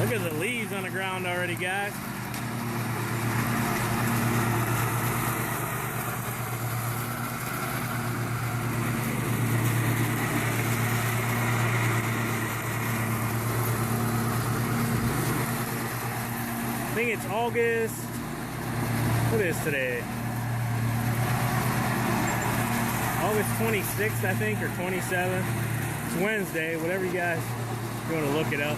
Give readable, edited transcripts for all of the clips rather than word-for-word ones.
Look at the leaves on the ground already, guys. I think it's August, what is today? August 26th, I think, or 27th. It's Wednesday, whatever you guys want to look it up.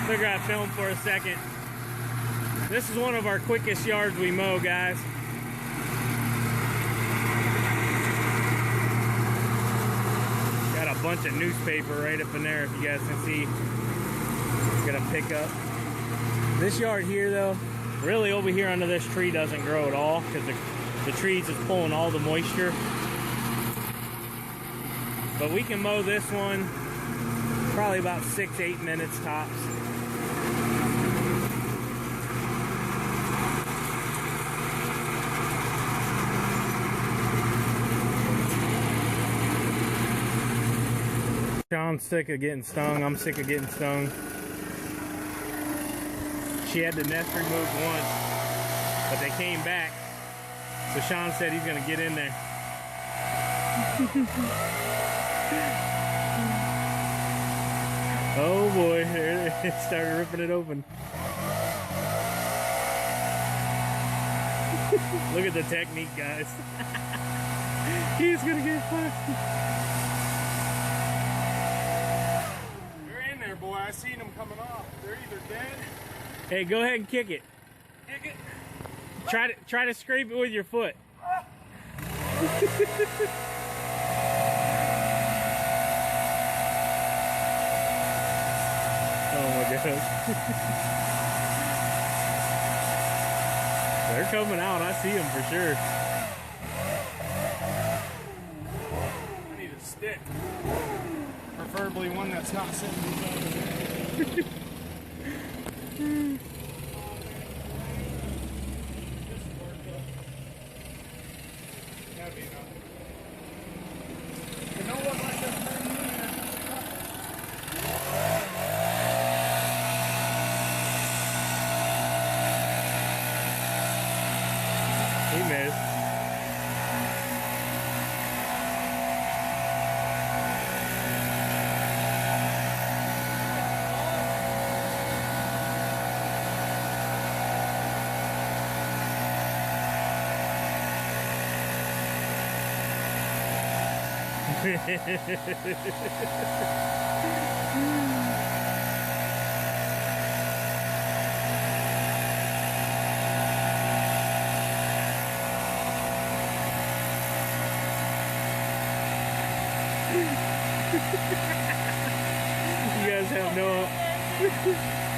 Figure I'd film for a second. This is one of our quickest yards we mow, guys. Got a bunch of newspaper right up in there, if you guys can see. Gonna pick up. This yard here, though, really over here under this tree doesn't grow at all because the trees is pulling all the moisture. But we can mow this one probably about 6-8 minutes tops. Sean's sick of getting stung. I'm sick of getting stung. She had the nest removed once, but they came back. So Sean said he's gonna get in there. Oh boy, it started ripping it open. Look at the technique, guys. He's gonna get fucked. They're in there, boy. I seen them coming off. They're either dead. Hey, go ahead and kick it. Kick it. Try to scrape it with your foot. Oh my gosh. They're coming out. I see them for sure. I need a stick. Preferably one that's not sitting beside me. He missed.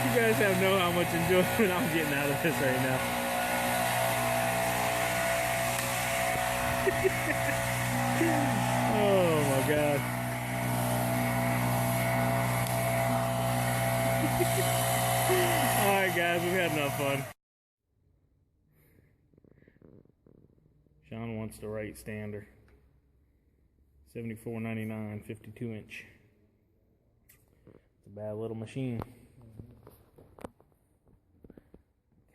You guys have no how much enjoyment I'm getting out of this right now. Oh my god. Alright guys, we've had enough fun. Sean wants the right stander. $74.99, 52 inch. It's a bad little machine.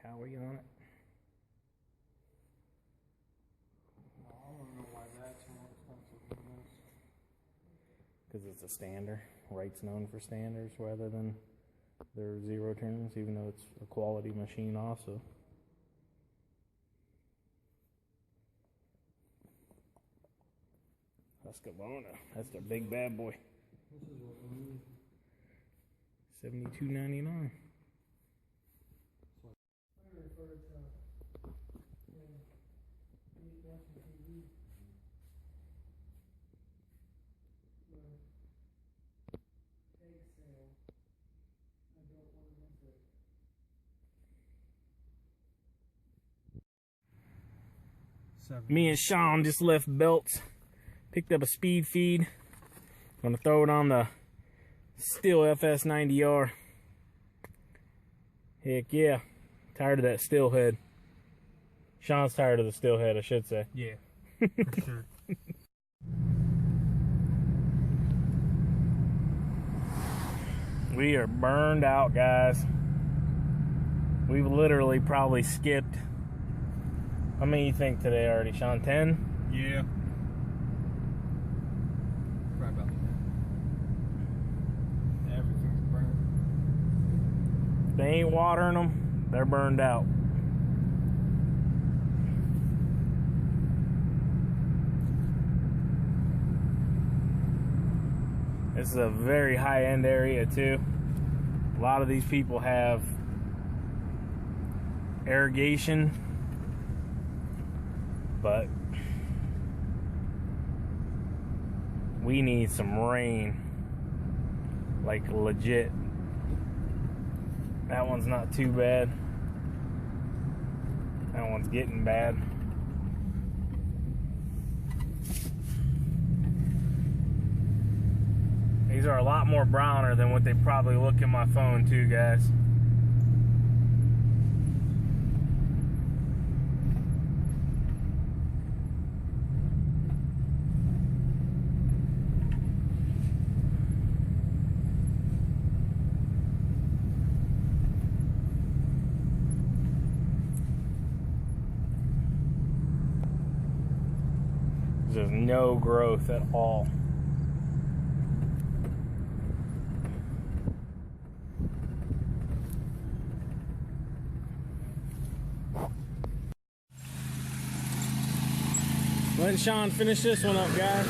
Cowie on it. I don't know why that's more expensive than this. Because it's a stander. Wright's known for standers rather than their zero turns, even though it's a quality machine also. Husqvarna. That's their big bad boy. This is what we need. $72.99. Me and Sean just left Belts, picked up a speed feed. Gonna throw it on the Stihl FS90R. Heck yeah. Tired of that Stihl head. Sean's tired of the Stihl head, I should say. Yeah, for sure. We are burned out, guys. We've literally probably skipped. How many you think today already, Sean? 10? Yeah. Right about that. Everything's burned. If they ain't watering them, they're burned out. This is a very high-end area too. A lot of these people have irrigation, but we need some rain, like legit. That one's not too bad. That one's getting bad. These are a lot more browner than what they probably look in my phone too, guys. There's no growth at all. Letting Sean finish this one up, guys.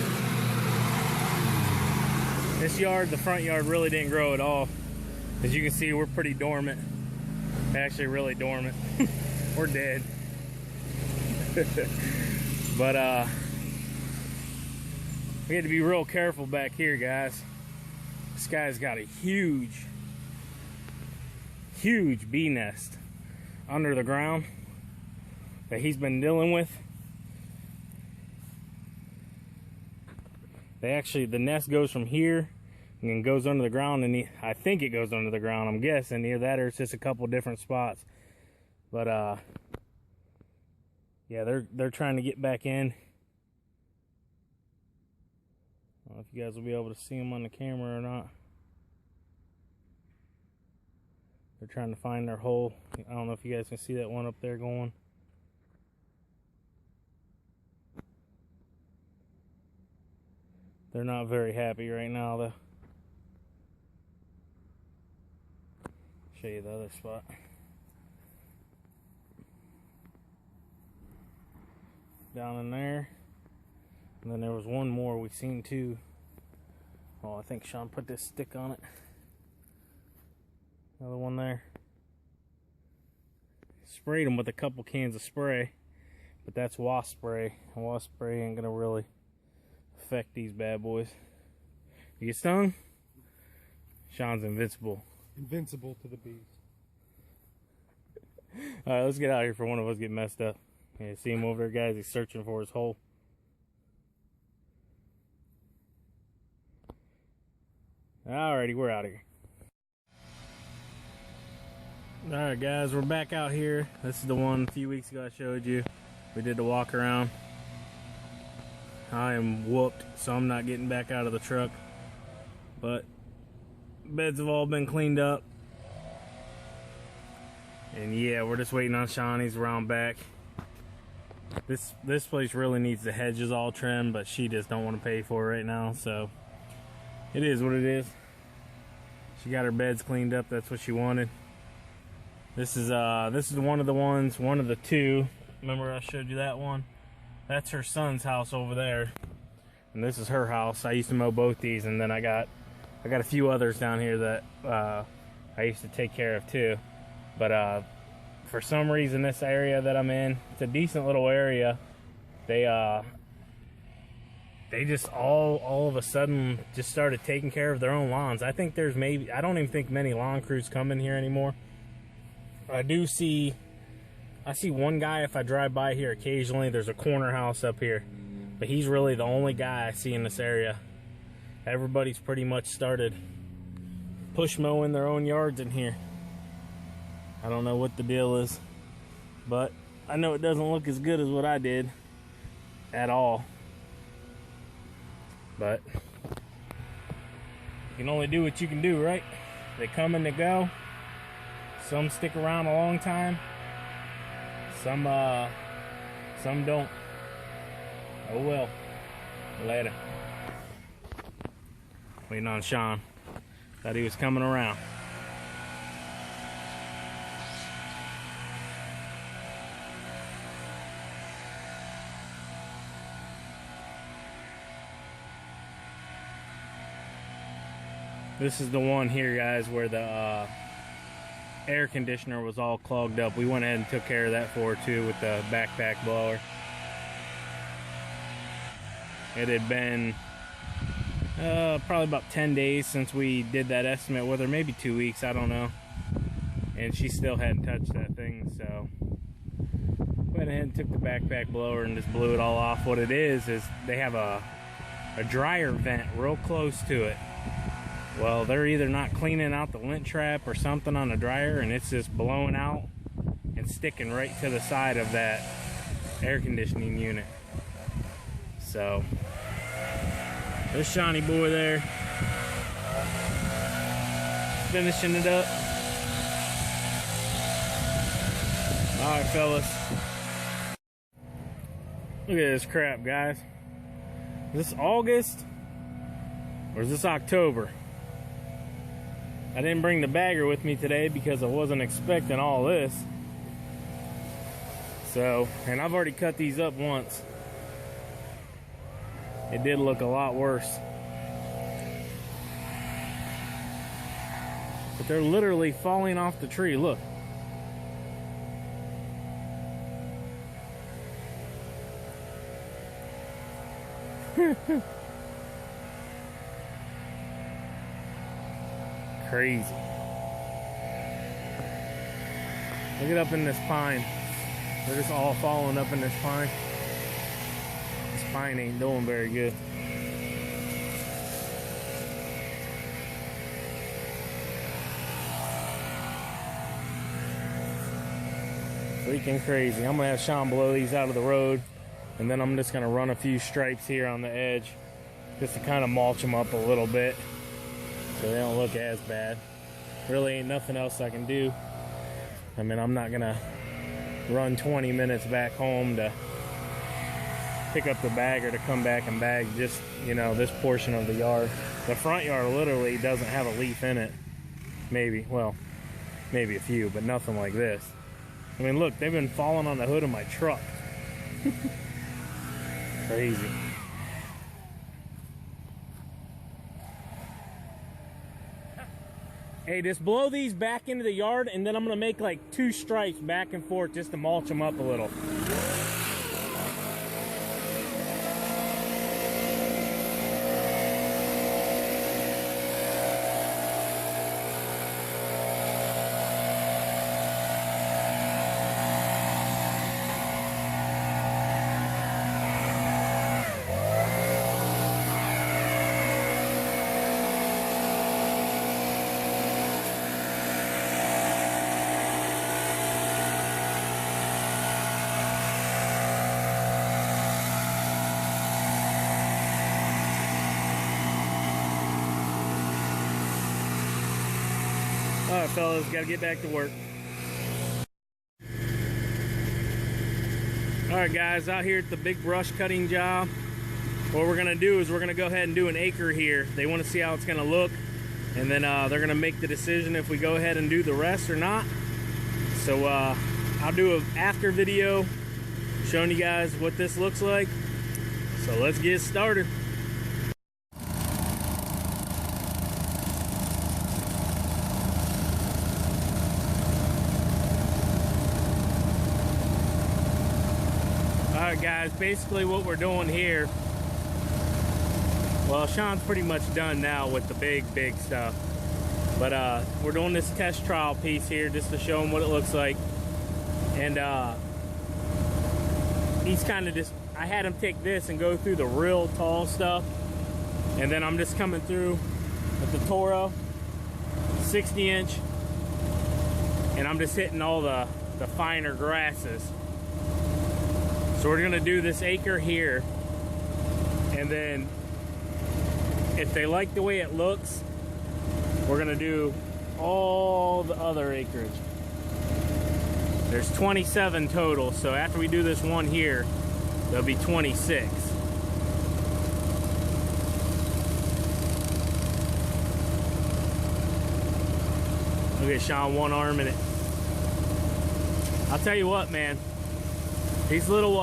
This yard, the front yard, really didn't grow at all. As you can see, we're pretty dormant. Actually, really dormant. We're dead. But we had to be real careful back here, guys. This guy's got a huge bee nest under the ground that he's been dealing with. The nest goes from here and then goes under the ground, and I think it goes under the ground. I'm guessing either that or it's just a couple different spots. But yeah, they're trying to get back in. I don't know if you guys will be able to see them on the camera or not. They're trying to find their hole. I don't know if you guys can see that one up there going. They're not very happy right now, though. Show you the other spot. Down in there. And then there was one more we seen too. Oh, I think Sean put this stick on it. Another one there. Sprayed them with a couple cans of spray, but that's wasp spray. And wasp spray ain't gonna really affect these bad boys. You get stung? Sean's invincible. Invincible to the bees. Alright, let's get out of here for one of us get messed up. Yeah, see him over there, guys? He's searching for his hole. Alrighty, we're out of here. Alright, guys, we're back out here. This is the one a few weeks ago I showed you. We did the walk around. I am whooped, so I'm not getting back out of the truck. But beds have all been cleaned up. And yeah, we're just waiting on Sean. He's around back. This place really needs the hedges all trimmed, but she just don't want to pay for it right now, so it is what it is. She got her beds cleaned up. That's what she wanted. This is one of the two. Remember I showed you that one? That's her son's house over there, and this is her house. I used to mow both these, and then I got a few others down here that I used to take care of too. But for some reason, this area that I'm in, it's a decent little area. They just all of a sudden just started taking care of their own lawns. I think I don't even think many lawn crews come in here anymore. I see one guy if I drive by here occasionally. There's a corner house up here, but he's really the only guy I see in this area. Everybody's pretty much started push mowing their own yards in here. I don't know what the deal is, but I know it doesn't look as good as what I did at all. But you can only do what you can do, right? They come and they go. Some stick around a long time. Some don't. Oh well. Later. Waiting on Sean. Thought he was coming around. This is the one here, guys, where the air conditioner was all clogged up. We went ahead and took care of that for her too with the backpack blower. It had been probably about 10 days since we did that estimate with her, maybe 2 weeks, I don't know. And she still hadn't touched that thing, so went ahead and took the backpack blower and just blew it all off. What it is they have a dryer vent real close to it. Well, they're either not cleaning out the lint trap or something on the dryer, and it's just blowing out and sticking right to the side of that air conditioning unit. So, there's Shawnee boy there, finishing it up. All right, fellas. Look at this crap, guys. Is this August or is this October? I didn't bring the bagger with me today because I wasn't expecting all this. So, and I've already cut these up once. It did look a lot worse. But they're literally falling off the tree, look. Crazy. Look it up in this pine. They're just all falling up in this pine. This pine ain't doing very good. Freaking crazy. I'm gonna have Sean blow these out of the road, and then I'm just gonna run a few stripes here on the edge just to kind of mulch them up a little bit so they don't look as bad. Really ain't nothing else I can do. I mean, I'm not gonna run 20 minutes back home to pick up the bagger to come back and bag just, you know, this portion of the yard. The front yard literally doesn't have a leaf in it. Maybe, well, maybe a few, but nothing like this. I mean, look, they've been falling on the hood of my truck. Crazy. Hey, just blow these back into the yard, and then I'm gonna make like 2 stripes back and forth just to mulch them up a little. All right, fellas, gotta get back to work. All right, guys, out here at the big brush cutting job, what we're gonna do is we're gonna go ahead and do an acre here. They wanna see how it's gonna look, and then they're gonna make the decision if we go ahead and do the rest or not. So I'll do an after video showing you guys what this looks like. So let's get started. Alright guys, basically what we're doing here, well, Sean's pretty much done now with the big stuff, but we're doing this test trial piece here just to show him what it looks like. And he's kind of just, I had him take this and go through the real tall stuff, and then I'm just coming through with the Toro 60-inch, and I'm just hitting all the finer grasses. So we're gonna do this acre here, and then if they like the way it looks, we're gonna do all the other acreage. There's 27 total, so after we do this one here, there'll be 26. Look at Sean, one arm in it. I'll tell you what, man. These little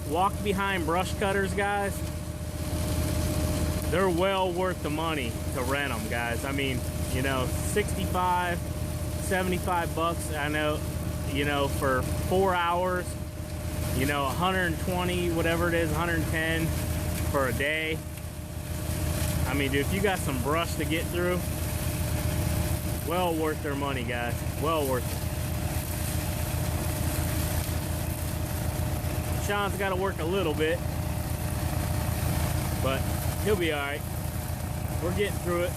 walk behind brush cutters, guys, they're well worth the money to rent them, guys. I mean, you know, 65, 75 bucks, I know, you know, for 4 hours, you know, 120, whatever it is, 110 for a day. I mean, dude, if you got some brush to get through, well worth their money, guys. Well worth it. Sean's got to work a little bit, but he'll be all right. We're getting through it.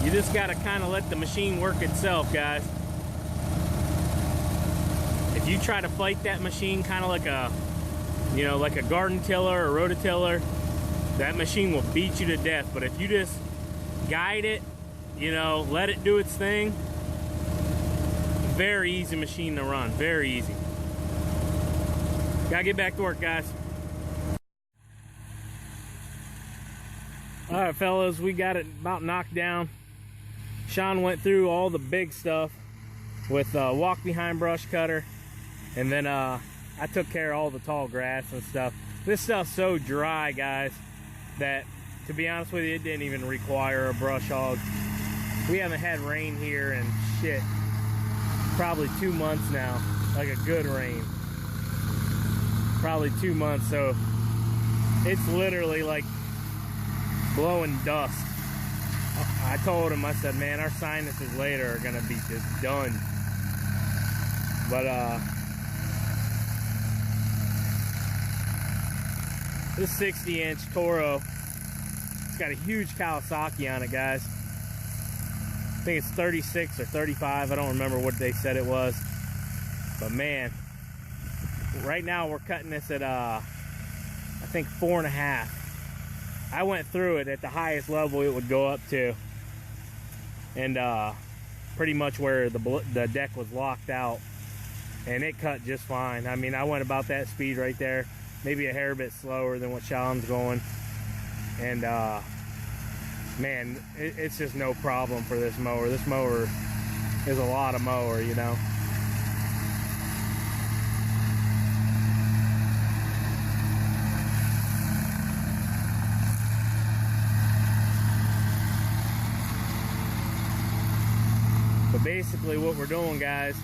You just got to kind of let the machine work itself, guys. If you try to fight that machine kind of like a, you know, like a garden tiller or rototiller, that machine will beat you to death. But if you just guide it, you know, let it do its thing, very easy machine to run, very easy. Gotta get back to work, guys. All right, fellas, we got it about knocked down. Sean went through all the big stuff with walk behind brush cutter, and then I took care of all the tall grass and stuff. This stuff's so dry, guys, that to be honest with you, it didn't even require a brush hog. We haven't had rain here in shit, probably 2 months now, like a good rain. Probably 2 months, so it's literally like blowing dust. I told him, I said, man, our sinuses later are gonna be just done. But this 60-inch Toro, it's got a huge Kawasaki on it, guys. I think it's 36 or 35. I don't remember what they said it was. But man, right now we're cutting this at I think 4.5. I went through it at the highest level it would go up to, and pretty much where the deck was locked out, and it cut just fine. I mean, I went about that speed right there, maybe a hair bit slower than what Sean's going, and man, it's just no problem for this mower. This mower is a lot of mower, you know. But basically what we're doing, guys,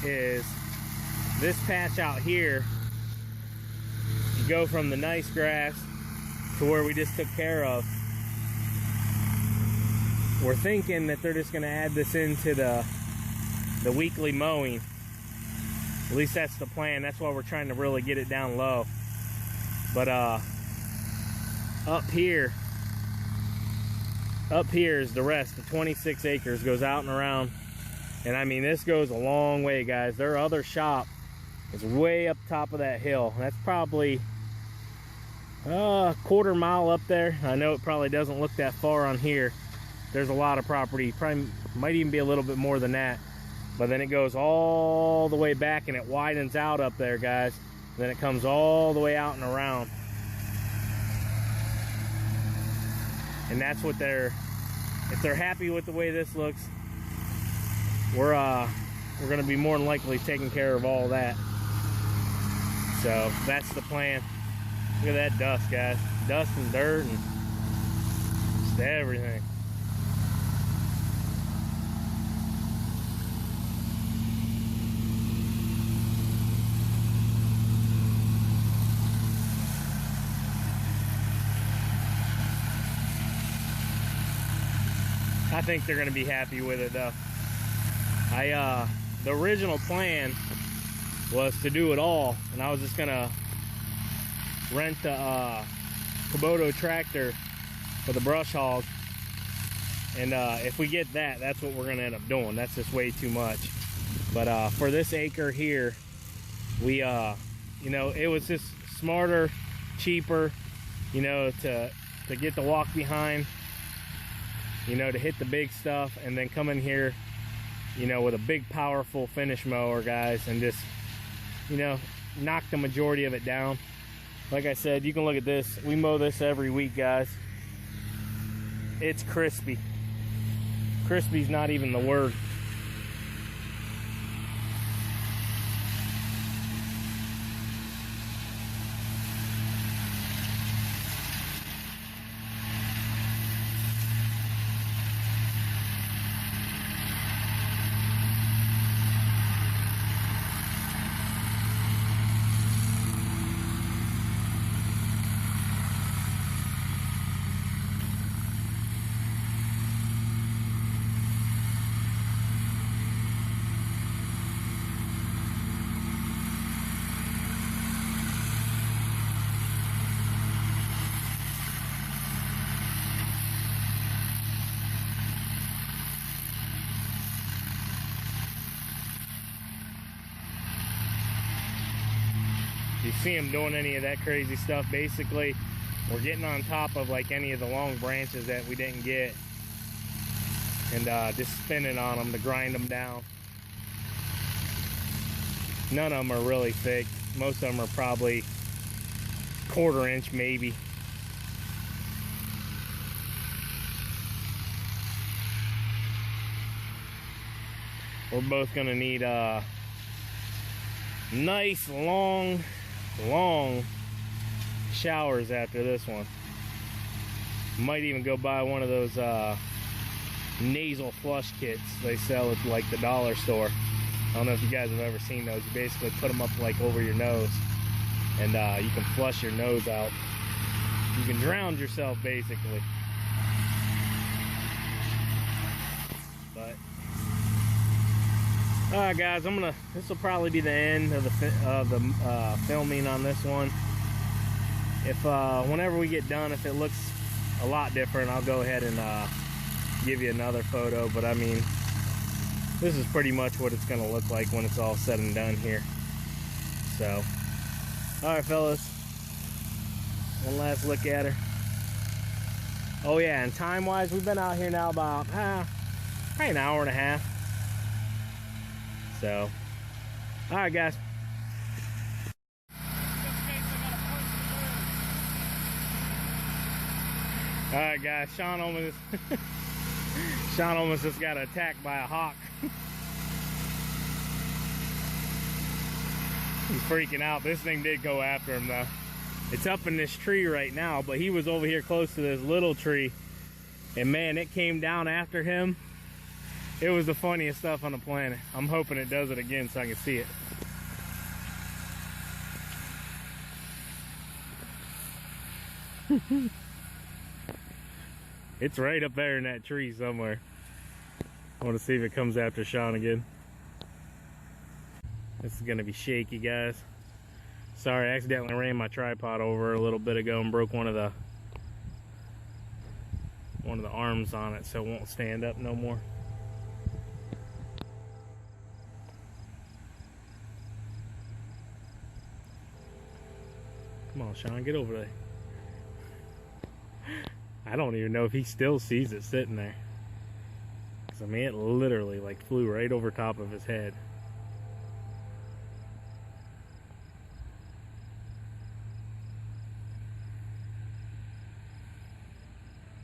is this patch out here, you go from the nice grass to where we just took care of. We're thinking that they're just going to add this into the weekly mowing. At least that's the plan. That's why we're trying to really get it down low. But up here is the rest. The 26 acres goes out and around, and I mean, this goes a long way, guys. Their other shop is way up top of that hill. That's probably a quarter mile up there. I know it probably doesn't look that far on here. There's a lot of property, probably might even be a little bit more than that, but then it goes all the way back and it widens out up there, guys. Then it comes all the way out and around. And that's what if they're happy with the way this looks, we're gonna be more than likely taking care of all that. So that's the plan. Look at that dust, guys. Dust and dirt and just everything. I think they're going to be happy with it, though. The original plan was to do it all, and I was just going to rent a Kubota tractor with a brush hog. And if we get that, that's what we're gonna end up doing. That's just way too much. But for this acre here, we you know, it was just smarter, cheaper, you know, to get the walk behind, you know, to hit the big stuff, and then come in here, you know, with a big powerful finish mower, guys, and just, you know, knock the majority of it down. Like I said, you can look at this. We mow this every week, guys. It's crispy. Crispy's not even the word. You see him doing any of that crazy stuff, basically we're getting on top of like any of the long branches that we didn't get, and just spinning on them to grind them down. None of them are really thick. Most of them are probably 1/4 inch maybe. We're both gonna need nice long showers after this one. Might even go buy one of those nasal flush kits they sell at like the dollar store. I don't know if you guys have ever seen those. You basically put them up like over your nose, and you can flush your nose out. You can drown yourself basically. But alright guys, this will probably be the end of the filming on this one. If whenever we get done, if it looks a lot different, I'll go ahead and give you another photo. But I mean, this is pretty much what it's gonna look like when it's all said and done here. So, alright fellas, one last look at her. Oh yeah, and time wise, we've been out here now about probably an hour and a half. So, alright guys. Alright guys, Sean almost just got attacked by a hawk. He's freaking out. This thing did go after him though. It's up in this tree right now, but he was over here close to this little tree, and man, it came down after him. It was the funniest stuff on the planet. I'm hoping it does it again so I can see it. It's right up there in that tree somewhere. I want to see if it comes after Sean again. This is gonna be shaky, guys. Sorry, I accidentally ran my tripod over a little bit ago and broke one of the arms on it, so it won't stand up no more. Come on, Sean, get over there. I don't even know if he still sees it sitting there. 'Cause I mean, it literally like flew right over top of his head.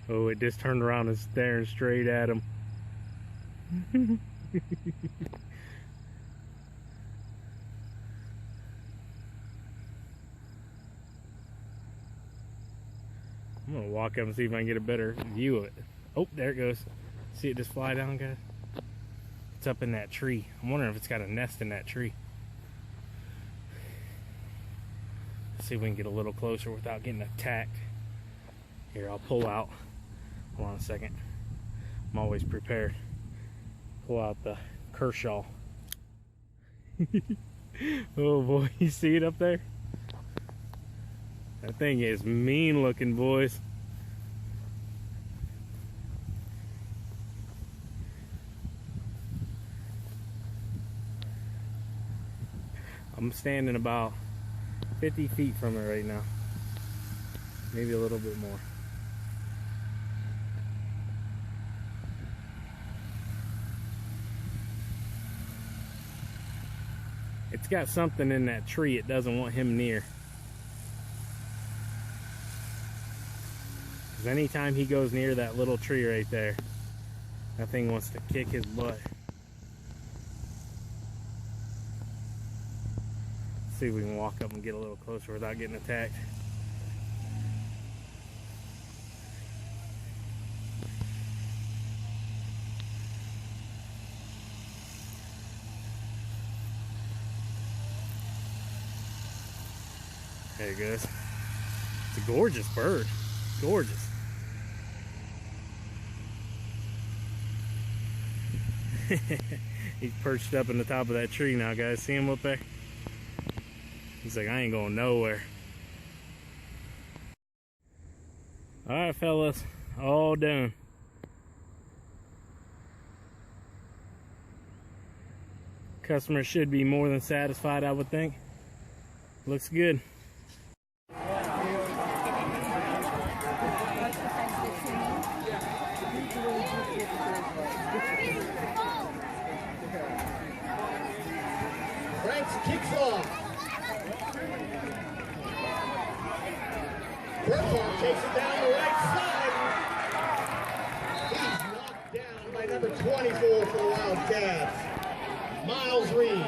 Oh, it just turned around and staring straight at him. I'm gonna walk up and see if I can get a better view of it. Oh, there it goes. See it just fly down, guys? It's up in that tree. I'm wondering if it's got a nest in that tree. Let's see if we can get a little closer without getting attacked. Here, I'll pull out. Hold on a second. I'm always prepared. Pull out the Kershaw. Oh boy, you see it up there? That thing is mean looking, boys. I'm standing about 50 feet from it right now. Maybe a little bit more. It's got something in that tree it doesn't want him near. Because anytime he goes near that little tree right there, that thing wants to kick his butt. Let's see if we can walk up and get a little closer without getting attacked. There he goes. It's a gorgeous bird. Gorgeous. He's perched up in the top of that tree now, guys. See him up there? He's like, I ain't going nowhere. Alright, fellas. All done. Customer should be more than satisfied, I would think. Looks good. Franks kicks off. Burkhart takes it down the right side. He's knocked down by number 24 for the Wildcats, Miles Reed.